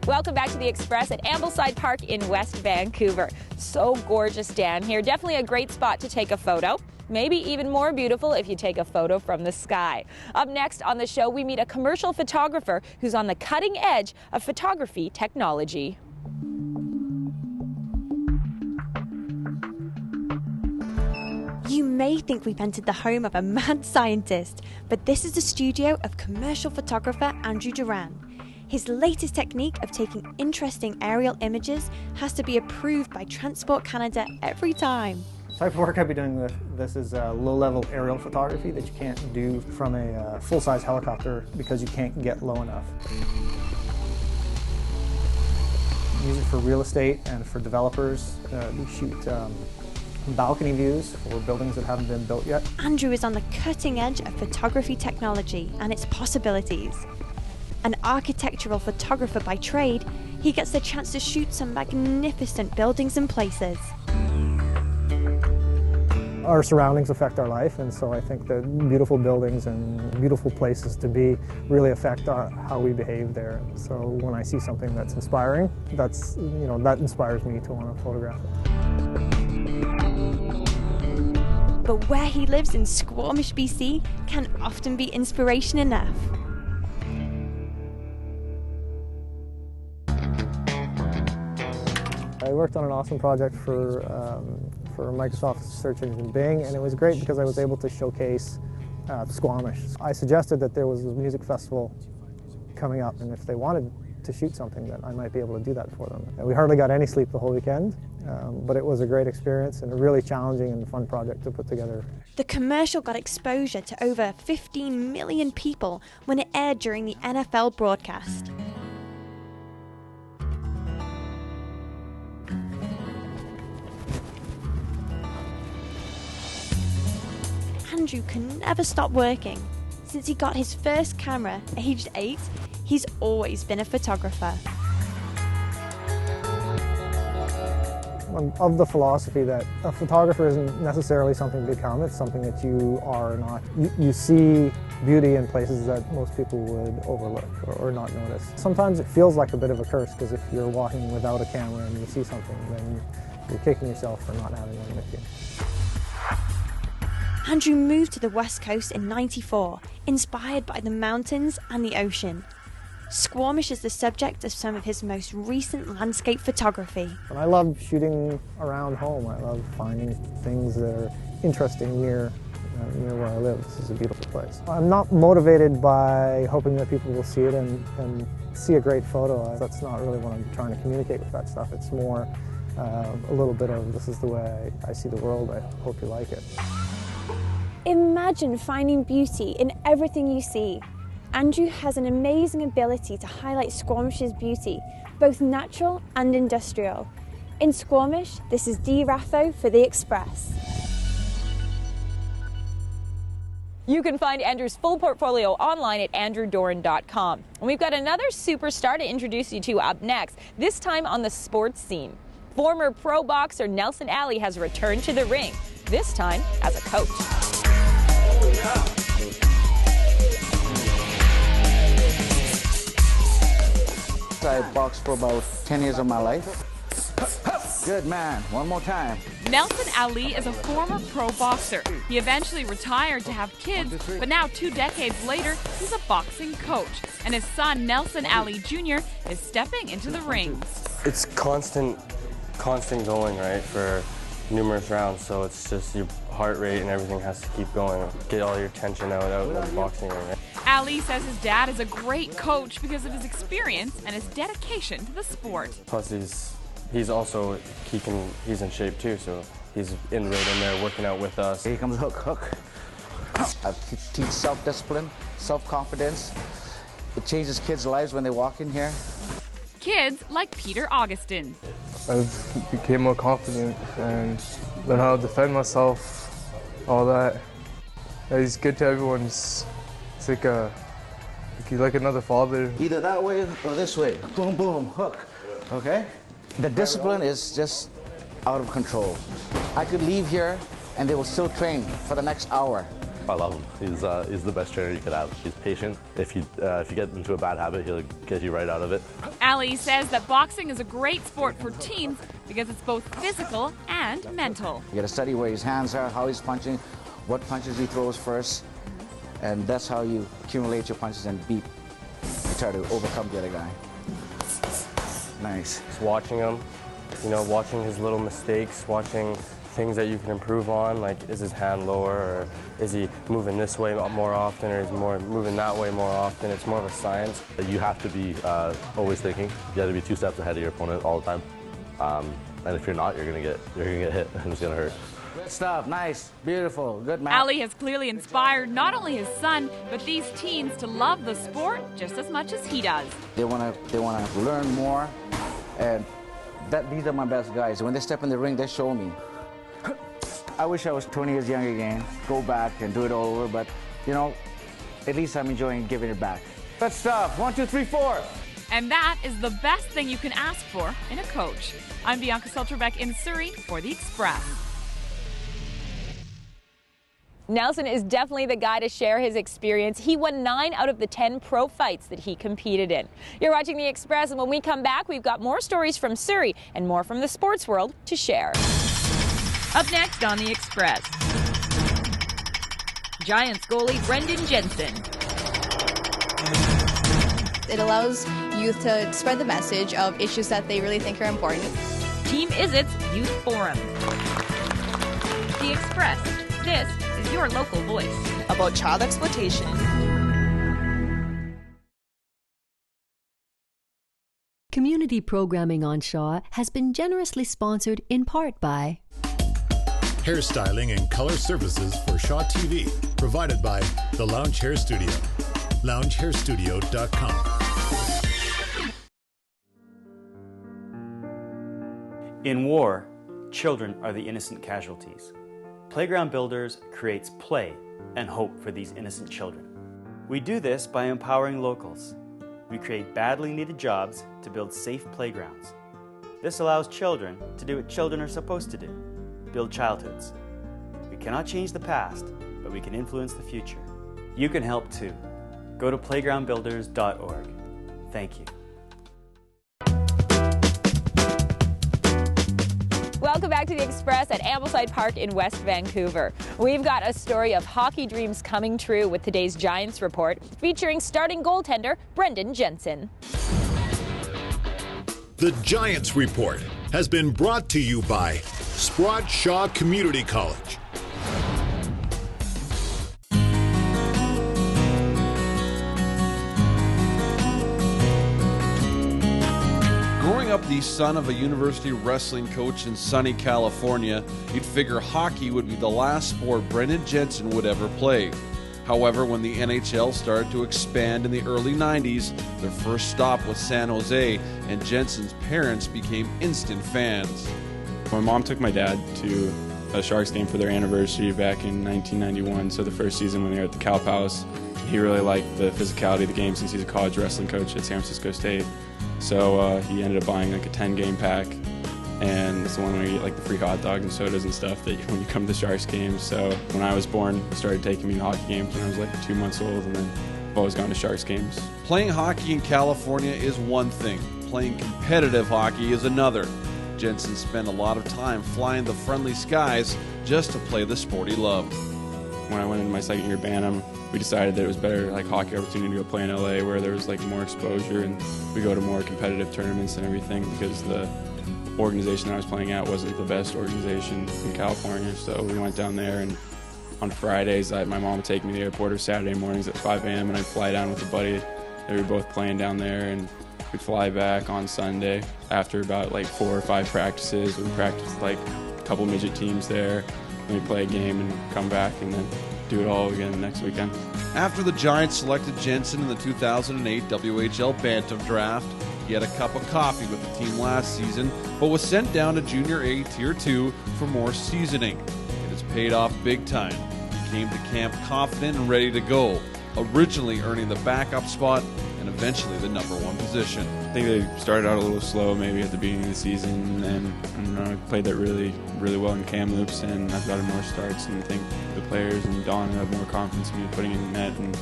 Welcome back to The Express at Ambleside Park in West Vancouver. So gorgeous down here. Definitely a great spot to take a photo. Maybe even more beautiful if you take a photo from the sky. Up next on the show, we meet a commercial photographer who's on the cutting edge of photography technology. You may think we've entered the home of a mad scientist, but this is the studio of commercial photographer Andrew Doran. His latest technique of taking interesting aerial images has to be approved by Transport Canada every time. The type of work I'd be doing with this is low-level aerial photography that you can't do from a full-size helicopter because you can't get low enough. Use it for real estate and for developers. We shoot balcony views for buildings that haven't been built yet. Andrew is on the cutting edge of photography technology and its possibilities. An architectural photographer by trade, he gets the chance to shoot some magnificent buildings and places. Our surroundings affect our life, and so I think that beautiful buildings and beautiful places to be really affect how we behave there. So when I see something that's inspiring, that inspires me to want to photograph it. But where he lives in Squamish, BC, can often be inspiration enough. I worked on an awesome project for Microsoft's search engine Bing, and it was great because I was able to showcase Squamish. I suggested that there was a music festival coming up, and if they wanted to shoot something, that I might be able to do that for them. And we hardly got any sleep the whole weekend, but it was a great experience and a really challenging and fun project to put together. The commercial got exposure to over 15 million people when it aired during the NFL broadcast. Andrew can never stop working. Since he got his first camera, aged 8, he's always been a photographer. I'm of the philosophy that a photographer isn't necessarily something to become, it's something that you are or not. You see beauty in places that most people would overlook or not notice. Sometimes it feels like a bit of a curse, because if you're walking without a camera and you see something, then you're kicking yourself for not having one with you. Andrew moved to the West Coast in '94, inspired by the mountains and the ocean. Squamish is the subject of some of his most recent landscape photography. And I love shooting around home. I love finding things that are interesting near where I live. This is a beautiful place. I'm not motivated by hoping that people will see it and see a great photo. That's not really what I'm trying to communicate with that stuff. It's more a little bit of, this is the way I see the world. I hope you like it. Imagine finding beauty in everything you see. Andrew has an amazing ability to highlight Squamish's beauty, both natural and industrial. In Squamish, this is Dee Raffo for The Express. You can find Andrew's full portfolio online at andrewdoran.com. And we've got another superstar to introduce you to up next, this time on the sports scene. Former pro boxer Nelson Alley has returned to the ring, this time as a coach. I boxed for about 10 years of my life. Good man. One more time. Nelson Alley is a former pro boxer. He eventually retired to have kids, but now 2 decades later, he's a boxing coach. And his son, Nelson Alley Jr., is stepping into the ring. It's constant going, right, for numerous rounds, so it's just your heart rate and everything has to keep going. Get all your tension out in the boxing ring. Right? Ali says his dad is a great coach because of his experience and his dedication to the sport. Plus he's also he's in shape too, so he's right in there working out with us. Here comes hook. I teach self-discipline, self-confidence. It changes kids' lives when they walk in here. Kids like Peter Augustin. I became more confident and learned how to defend myself, all that. He's good to everyone. It's like another father. Either that way or this way. Boom, boom, hook. Okay? The discipline is just out of control. I could leave here and they will still train for the next hour. I love him. He's the best trainer you could have. He's patient. If you get into a bad habit, he'll get you right out of it. Ali says that boxing is a great sport for teens because it's both physical and mental. You got to study where his hands are, how he's punching, what punches he throws first, and that's how you accumulate your punches and try to overcome the other guy. Nice. Just watching him, watching his little mistakes, watching things that you can improve on, like is his hand lower, or is he moving this way more often, or is he moving that way more often. It's more of a science. You have to be always thinking. You have to be 2 steps ahead of your opponent all the time. And if you're not, you're gonna get hit, and it's gonna hurt. Good stuff. Nice. Beautiful. Good man. Ali has clearly inspired not only his son, but these teens to love the sport just as much as he does. They wanna learn more, and these are my best guys. When they step in the ring, they show me. I wish I was 20 years younger again, go back and do it all over, but, at least I'm enjoying giving it back. Good stuff. 1, 2, 3, 4. And that is the best thing you can ask for in a coach. I'm Bianca Solterbeck in Surrey for The Express. Nelson is definitely the guy to share his experience. He won 9 out of the 10 pro fights that he competed in. You're watching The Express, and when we come back, we've got more stories from Surrey and more from the sports world to share. Up next on The Express, Giants goalie Brendan Jensen. It allows youth to spread the message of issues that they really think are important. Team Izzat's Youth Forum. The Express. This is your local voice about child exploitation. Community programming on Shaw has been generously sponsored in part by hairstyling and color services for Shaw TV, provided by The Lounge Hair Studio, loungehairstudio.com. In war, children are the innocent casualties. Playground Builders creates play and hope for these innocent children. We do this by empowering locals. We create badly needed jobs to build safe playgrounds. This allows children to do what children are supposed to do, build childhoods. We cannot change the past, but we can influence the future. You can help too. Go to playgroundbuilders.org. Thank you. Welcome back to The Express at Ambleside Park in West Vancouver. We've got a story of hockey dreams coming true with today's Giants report, featuring starting goaltender Brendan Jensen. The Giants Report has been brought to you by Sprott Shaw Community College. Growing up the son of a university wrestling coach in sunny California, you'd figure hockey would be the last sport Brendan Jensen would ever play. However, when the NHL started to expand in the early 90s, their first stop was San Jose, and Jensen's parents became instant fans. My mom took my dad to a Sharks game for their anniversary back in 1991, so the first season when they were at the Calp House. He really liked the physicality of the game since he's a college wrestling coach at San Francisco State. So he ended up buying like a 10-game pack, and it's the one where you get like the free hot dogs and sodas and stuff that when you come to the Sharks games. So when I was born, he started taking me to hockey games when I was like 2 months old, and then I've always gone to Sharks games. Playing hockey in California is one thing. Playing competitive hockey is another. Jensen spent a lot of time flying the friendly skies just to play the sport he loved. When I went into my second year Bantam, we decided that it was better like hockey opportunity to go play in LA where there was like more exposure and we go to more competitive tournaments and everything because the organization I was playing at wasn't the best organization in California. So we went down there, and on Fridays my mom would take me to the airport, or Saturday mornings at 5 a.m. and I'd fly down with a buddy. They were both playing down there, and we'd fly back on Sunday after about like 4 or 5 practices. We'd practice with like a couple midget teams there, then we'd play a game and come back and then do it all again next weekend. After the Giants selected Jensen in the 2008 WHL Bantam draft, he had a cup of coffee with the team last season, but was sent down to Junior A Tier 2 for more seasoning. It has paid off big time. He came to camp confident and ready to go, originally earning the backup spot, and and eventually the #1 position. I think they started out a little slow maybe at the beginning of the season, and I played that really well in Kamloops, and I've gotten more starts, and I think the players and Don have more confidence in me putting in the net, and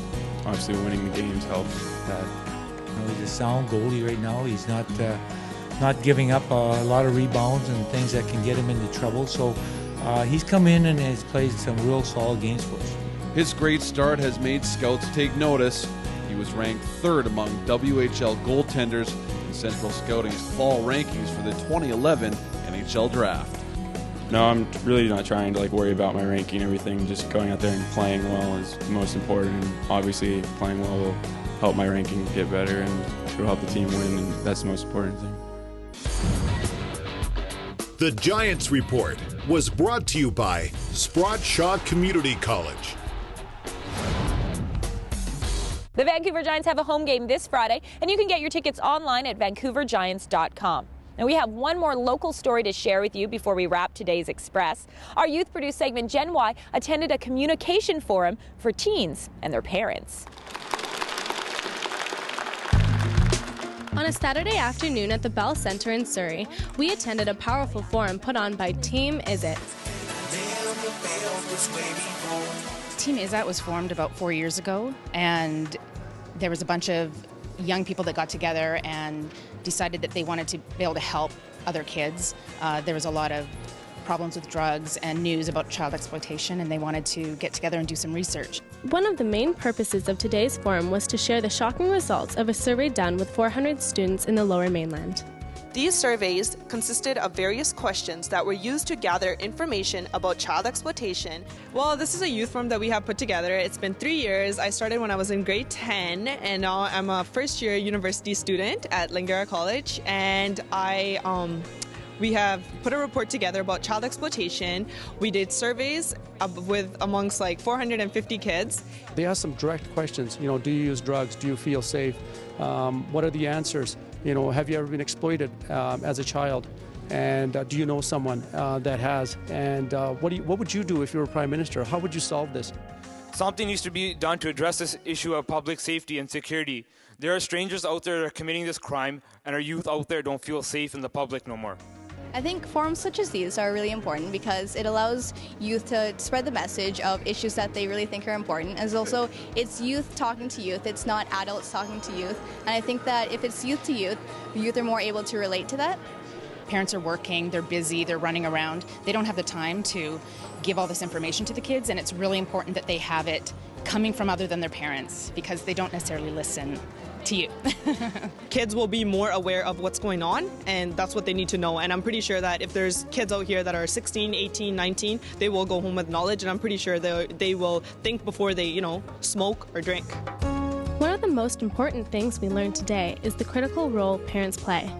obviously winning the games helped that. He's a sound goalie right now. He's not giving up a lot of rebounds and things that can get him into trouble, so he's come in and has played some real solid games for us. His great start has made scouts take notice. He was ranked 3rd among WHL goaltenders in Central Scouting's fall rankings for the 2011 NHL Draft. No, I'm really not trying to worry about my ranking and everything. Just going out there and playing well is the most important. And obviously, playing well will help my ranking get better, and it will help the team win, and that's the most important thing. The Giants Report was brought to you by Sprott Shaw Community College. The Vancouver Giants have a home game this Friday, and you can get your tickets online at vancouvergiants.com. And we have one more local story to share with you before we wrap today's Express. Our youth-produced segment Gen Y attended a communication forum for teens and their parents. On a Saturday afternoon at the Bell Centre in Surrey, we attended a powerful forum put on by Team Izzat. Team Izzat was formed about 4 years ago, and there was a bunch of young people that got together and decided that they wanted to be able to help other kids. There was a lot of problems with drugs and news about child exploitation, and they wanted to get together and do some research. One of the main purposes of today's forum was to share the shocking results of a survey done with 400 students in the Lower Mainland. These surveys consisted of various questions that were used to gather information about child exploitation. Well, this is a youth forum that we have put together. It's been 3 years. I started when I was in grade 10, and now I'm a first-year university student at Lingara College, and we have put a report together about child exploitation. We did surveys amongst 450 kids. They asked some direct questions. Do you use drugs? Do you feel safe? What are the answers? Have you ever been exploited as a child? And do you know someone that has? And what would you do if you were Prime Minister? How would you solve this? Something needs to be done to address this issue of public safety and security. There are strangers out there that are committing this crime, and our youth out there don't feel safe in the public no more. I think forums such as these are really important because it allows youth to spread the message of issues that they really think are important. And it's youth talking to youth, it's not adults talking to youth. And I think that if it's youth to youth, the youth are more able to relate to that. Parents are working, they're busy, they're running around. They don't have the time to give all this information to the kids, and it's really important that they have it coming from other than their parents because they don't necessarily listen to you. Kids will be more aware of what's going on, and that's what they need to know. And I'm pretty sure that if there's kids out here that are 16, 18, 19, they will go home with knowledge, and I'm pretty sure they will think before they, smoke or drink. One of the most important things we learned today is the critical role parents play.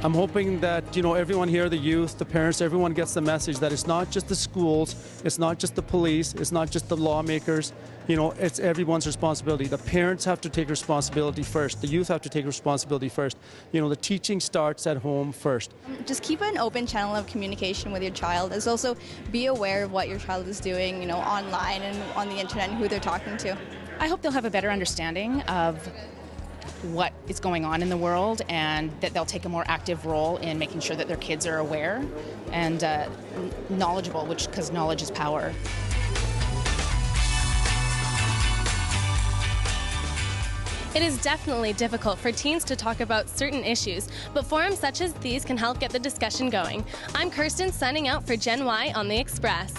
I'm hoping that, everyone here, the youth, the parents, everyone gets the message that it's not just the schools, it's not just the police, it's not just the lawmakers, it's everyone's responsibility. The parents have to take responsibility first. The youth have to take responsibility first. The teaching starts at home first. Just keep an open channel of communication with your child. Also be aware of what your child is doing, online and on the internet and who they're talking to. I hope they'll have a better understanding of what is going on in the world, and that they'll take a more active role in making sure that their kids are aware and knowledgeable, because knowledge is power. It is definitely difficult for teens to talk about certain issues, but forums such as these can help get the discussion going. I'm Kirsten, signing out for Gen Y on the Express.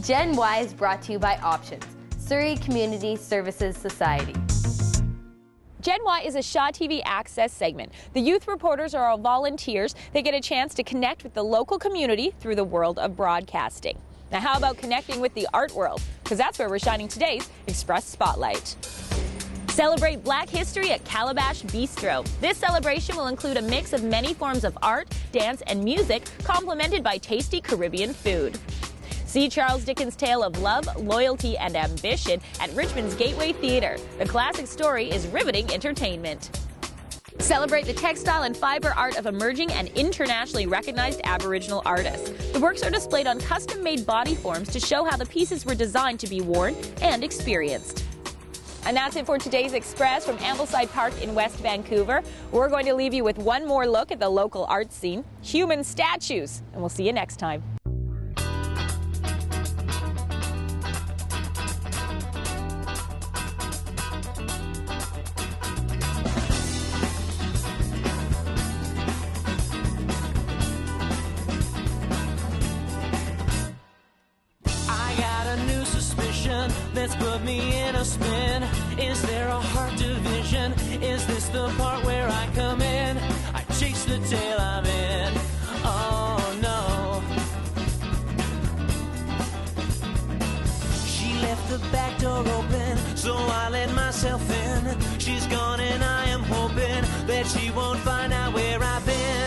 Gen Y is brought to you by Options, Surrey Community Services Society. Gen Y is a Shaw TV Access segment. The youth reporters are all volunteers. They get a chance to connect with the local community through the world of broadcasting. Now, how about connecting with the art world? Because that's where we're shining today's Express Spotlight. Celebrate Black History at Calabash Bistro. This celebration will include a mix of many forms of art, dance, and music, complemented by tasty Caribbean food. See Charles Dickens' tale of love, loyalty, and ambition at Richmond's Gateway Theatre. The classic story is riveting entertainment. Celebrate the textile and fiber art of emerging and internationally recognized Aboriginal artists. The works are displayed on custom-made body forms to show how the pieces were designed to be worn and experienced. And that's it for today's Express from Ambleside Park in West Vancouver. We're going to leave you with one more look at the local art scene, human statues, and we'll see you next time. That's put me in a spin. Is there a heart division? Is this the part where I come in? I chase the tail I'm in. Oh no. She left the back door open, so I let myself in. She's gone and I am hoping that she won't find out where I've been.